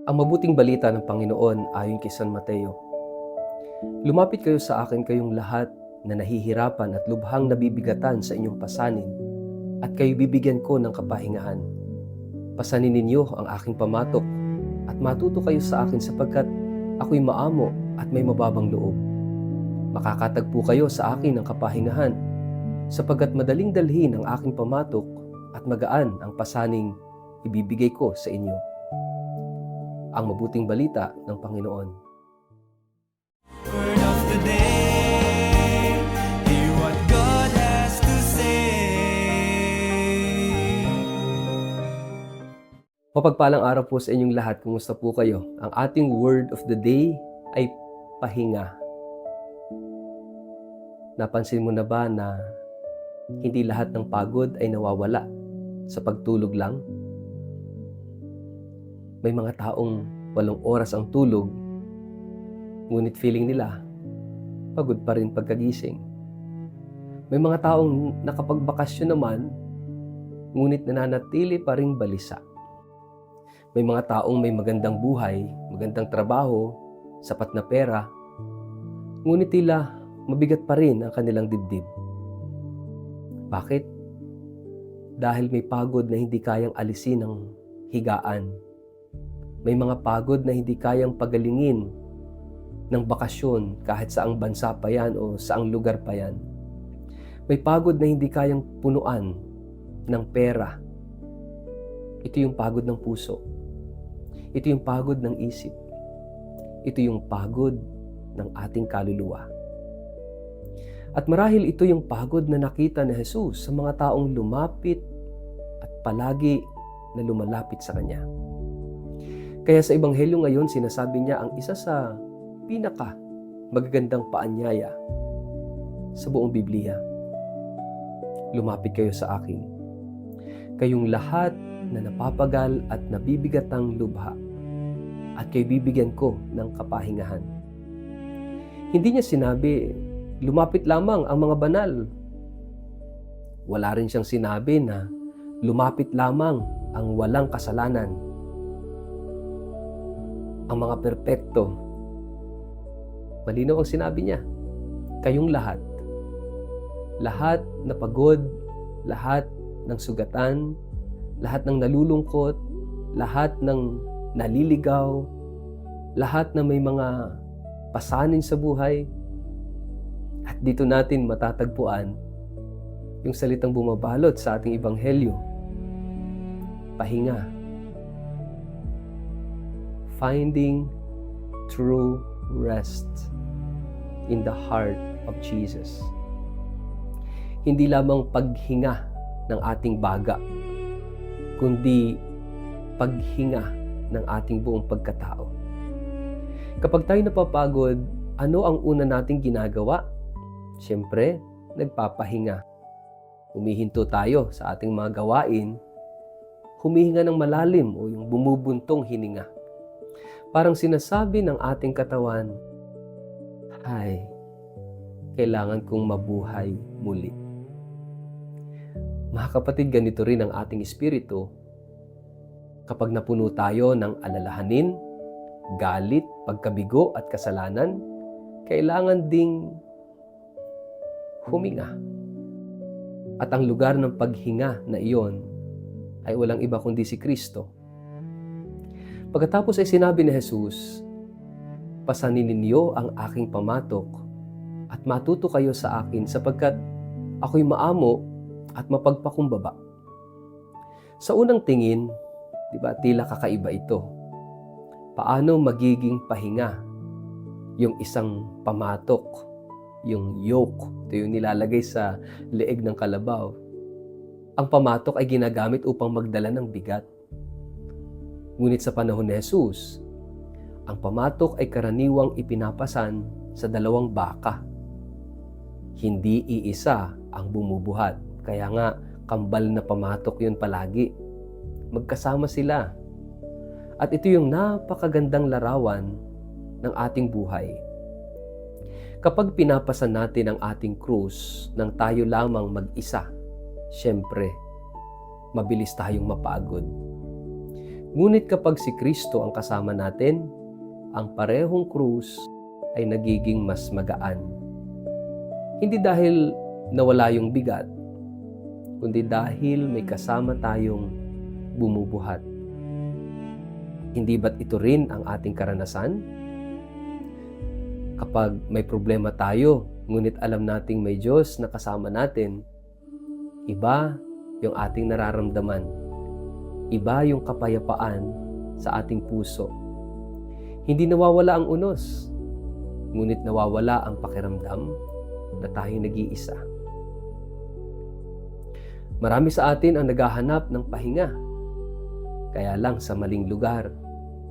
Ang mabuting balita ng Panginoon ayon kay San Mateo. Lumapit kayo sa akin kayong lahat na nahihirapan at lubhang nabibigatan sa inyong pasanin, at kayo bibigyan ko ng kapahingahan. Pasanin ninyo ang aking pamatok, at matuto kayo sa akin sapagkat ako'y maamo at may mababang loob. Makakatagpo kayo sa akin ng kapahingahan, sapagkat madaling dalhin ang aking pamatok at magaan ang pasaning ibibigay ko sa inyo. Ang mabuting balita ng Panginoon. Word of the day, hear what God has to say. Mapagpalang araw po sa inyong lahat. Kumusta po kayo? Ang ating word of the day ay pahinga. Napansin mo na ba na hindi lahat ng pagod ay nawawala sa pagtulog lang? May mga taong 8 oras ang tulog, ngunit feeling nila pagod pa rin pagkagising. May mga taong nakapagbakasyon naman, ngunit nananatili pa rin balisa. May mga taong may magandang buhay, magandang trabaho, sapat na pera, ngunit tila mabigat pa rin ang kanilang dibdib. Bakit? Dahil may pagod na hindi kayang alisin ng higaan. May mga pagod na hindi kayang pagalingin ng bakasyon kahit saang bansa pa yan o saang lugar pa yan. May pagod na hindi kayang punuan ng pera. Ito yung pagod ng puso. Ito yung pagod ng isip. Ito yung pagod ng ating kaluluwa. At marahil ito yung pagod na nakita ni Jesus sa mga taong lumapit at palagi na lumalapit sa Kanya. Kaya sa Ebanghelyo ngayon, sinasabi niya ang isa sa pinaka magagandang paanyaya sa buong Biblia. Lumapit kayo sa akin. Kayong lahat na napapagal at nabibigatang lubha, at kayo bibigyan ko ng kapahingahan. Hindi niya sinabi, lumapit lamang ang mga banal. Wala rin siyang sinabi na lumapit lamang ang walang kasalanan, ang mga perpekto. Malinaw ang sinabi niya, kayong lahat. Lahat na pagod, lahat ng sugatan, lahat ng nalulungkot, lahat ng naliligaw, lahat na may mga pasanin sa buhay. At dito natin matatagpuan yung salitang bumabalot sa ating Ebanghelyo. Pahinga. Finding true rest in the heart of Jesus. Hindi lamang paghinga ng ating baga, kundi paghinga ng ating buong pagkatao. Kapag tayo napapagod, ano ang una nating ginagawa? Siyempre, nagpapahinga. Humihinto tayo sa ating mga gawain, humihinga ng malalim o yung bumubuntong hininga. Parang sinasabi ng ating katawan, ay, kailangan kong mabuhay muli. Mga kapatid, ganito rin ang ating espiritu. Kapag napuno tayo ng alalahanin, galit, pagkabigo at kasalanan, kailangan ding huminga. At ang lugar ng paghinga na iyon ay walang iba kundi si Kristo. Pagkatapos ay sinabi ni Jesus, pasanin ninyo ang aking pamatok at matuto kayo sa akin sapagkat ako'y maamo at mapagpakumbaba. Sa unang tingin, tila kakaiba ito. Paano magiging pahinga yung isang pamatok, yung yoke, ito yung nilalagay sa leeg ng kalabaw. Ang pamatok ay ginagamit upang magdala ng bigat. Ngunit sa panahon ni Jesus, ang pamatok ay karaniwang ipinapasan sa 2 baka. Hindi iisa ang bumubuhat. Kaya nga, kambal na pamatok yun palagi. Magkasama sila. At ito yung napakagandang larawan ng ating buhay. Kapag pinapasan natin ang ating krus nang tayo lamang mag-isa, syempre, mabilis tayong mapagod. Ngunit kapag si Kristo ang kasama natin, ang parehong krus ay nagiging mas magaan. Hindi dahil nawala yung bigat, kundi dahil may kasama tayong bumubuhat. Hindi ba't ito rin ang ating karanasan? Kapag may problema tayo, ngunit alam nating may Diyos na kasama natin, iba yung ating nararamdaman. Iba yung kapayapaan sa ating puso. Hindi nawawala ang unos, ngunit nawawala ang pakiramdam na tayong nag-iisa. Marami sa atin ang naghahanap ng pahinga, kaya lang sa maling lugar,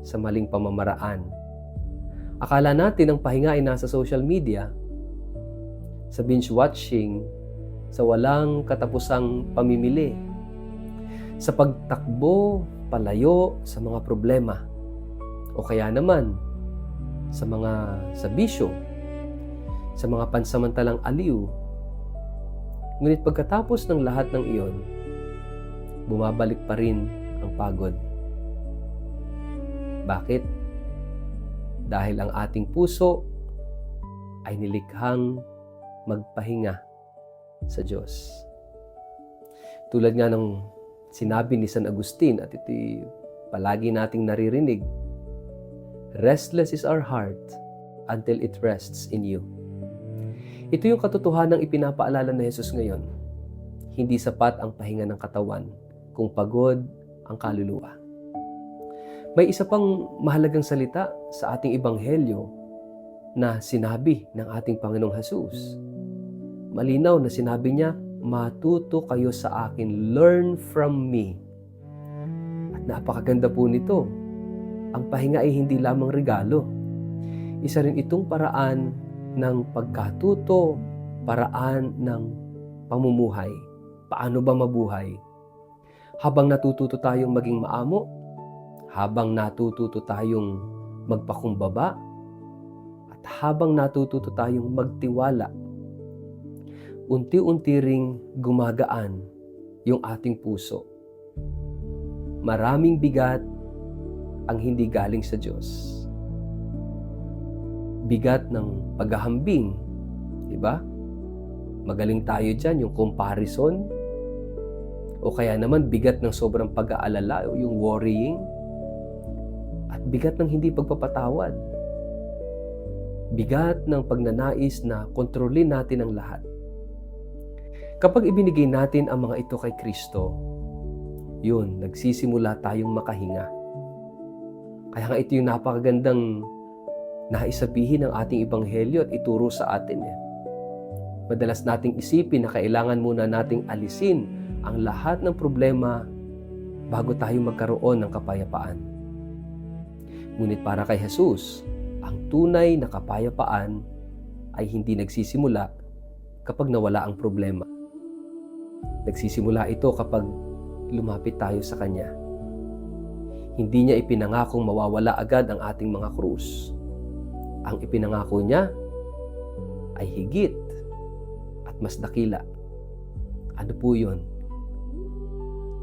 sa maling pamamaraan. Akala natin ang pahinga ay nasa social media, sa binge-watching, sa walang katapusang pamimili, sa pagtakbo palayo sa mga problema, o kaya naman sa bisyo, sa mga pansamantalang aliw. Ngunit pagkatapos ng lahat ng iyon, bumabalik pa rin ang pagod. Bakit? Dahil ang ating puso ay nilikhang magpahinga sa Diyos. Tulad nga ng sinabi ni San Agustin, at ito palagi nating naririnig, restless is our heart until it rests in you. Ito yung katotohanang ipinapaalala ni Jesus ngayon. Hindi sapat ang pahinga ng katawan kung pagod ang kaluluwa. May isa pang mahalagang salita sa ating ebanghelyo na sinabi ng ating Panginoong Jesus. Malinaw na sinabi niya, matuto kayo sa akin, learn from me. At napakaganda po nito. Ang pahinga ay hindi lamang regalo. Isa rin itong paraan ng pagkatuto, paraan ng pamumuhay. Paano ba mabuhay? Habang natututo tayong maging maamo, habang natututo tayong magpakumbaba, at habang natututo tayong magtiwala, unti-unti ring gumagaan yung ating puso. Maraming bigat ang hindi galing sa Diyos. Bigat ng paghahambing, di ba? Magaling tayo dyan, yung comparison. O kaya naman bigat ng sobrang pag-aalala, yung worrying. At bigat ng hindi pagpapatawad. Bigat ng pagnanais na kontrolin natin ang lahat. Kapag ibinigay natin ang mga ito kay Kristo, yun, nagsisimula tayong makahinga. Kaya nga ito yung napakagandang naisabihin ng ating ebanghelyo at ituro sa atin. Madalas nating isipin na kailangan muna nating alisin ang lahat ng problema bago tayo magkaroon ng kapayapaan. Ngunit para kay Jesus, ang tunay na kapayapaan ay hindi nagsisimula kapag nawala ang problema. Nagsisimula ito kapag lumapit tayo sa Kanya. Hindi niya ipinangakong mawawala agad ang ating mga krus. Ang ipinangako niya ay higit at mas dakila. Ano po yun?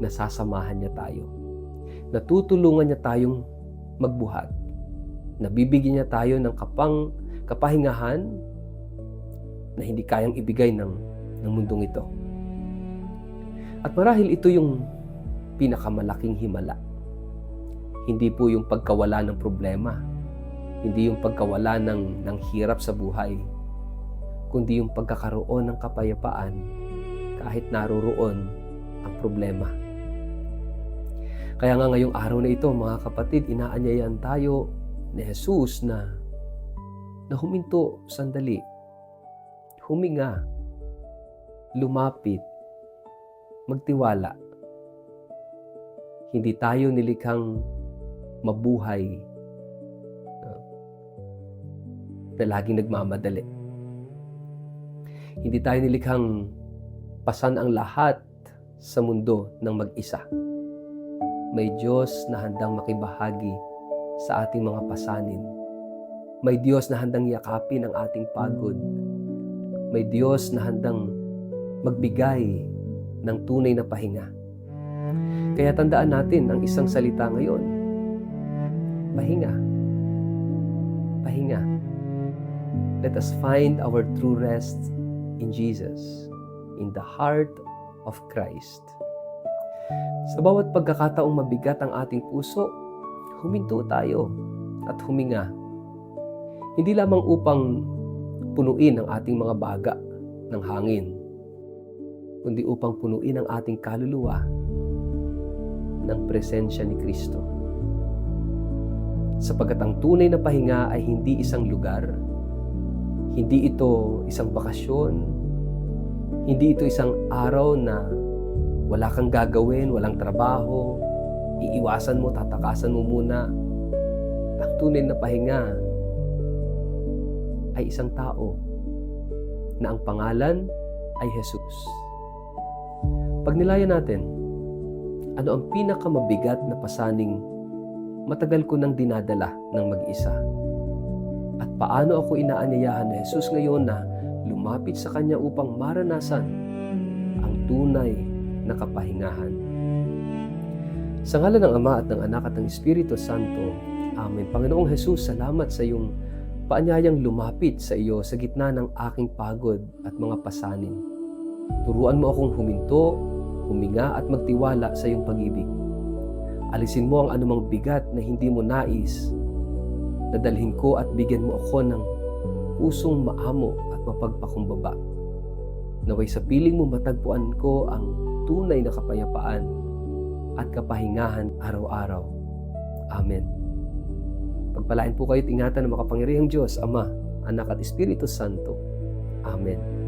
Nasasamahan niya tayo. Natutulungan niya tayong magbuhat. Nabibigyan niya tayo ng kapahingahan na hindi kayang ibigay ng mundong ito. At marahil ito yung pinakamalaking himala. Hindi po yung pagkawala ng problema. Hindi yung pagkawala ng hirap sa buhay. Kundi yung pagkakaroon ng kapayapaan kahit naroroon ang problema. Kaya nga ngayong araw na ito, mga kapatid, inaanyayahan tayo ni Jesus na huminto sandali. Huminga. Lumapit. Magtiwala. Hindi tayo nilikhang mabuhay na laging nagmamadali. Hindi tayo nilikhang pasan ang lahat sa mundo ng mag-isa. May Diyos na handang makibahagi sa ating mga pasanin. May Diyos na handang yakapin ang ating pagod. May Diyos na handang magbigay ng tunay na pahinga. Kaya tandaan natin ang isang salita ngayon. Pahinga. Pahinga. Let us find our true rest in Jesus, in the heart of Christ. Sa bawat pagkakataong mabigat ang ating puso, huminto tayo at huminga. Hindi lamang upang punuin ang ating mga baga ng hangin, kundi upang punuin ang ating kaluluwa ng presensya ni Kristo. Sapagkat ang tunay na pahinga ay hindi isang lugar, hindi ito isang bakasyon, hindi ito isang araw na wala kang gagawin, walang trabaho, iiwasan mo, tatakasan mo muna. Ang tunay na pahinga ay isang tao na ang pangalan ay Jesus. Pag nilayan natin, ano ang pinakamabigat na pasaning matagal ko nang dinadala ng mag-isa? At paano ako inaanyayahan ni Jesus ngayon na lumapit sa Kanya upang maranasan ang tunay na kapahingahan? Sa ngalan ng Ama at ng Anak at ng Espiritu Santo, Amen. Panginoong Jesus, salamat sa iyong paanyayang lumapit sa iyo sa gitna ng aking pagod at mga pasanin. Turuan mo akong huminto, huminga at magtiwala sa iyong pag-ibig. Alisin mo ang anumang bigat na hindi mo nais. Dadalhin ko at bigyan mo ako ng pusong maamo at mapagpakumbaba. Naway sa piling mo matagpuan ko ang tunay na kapayapaan at kapahingahan araw-araw. Amen. Pagpalain po kayo at ingatan ng makapangyarihang Diyos, Ama, Anak at Espiritu Santo. Amen.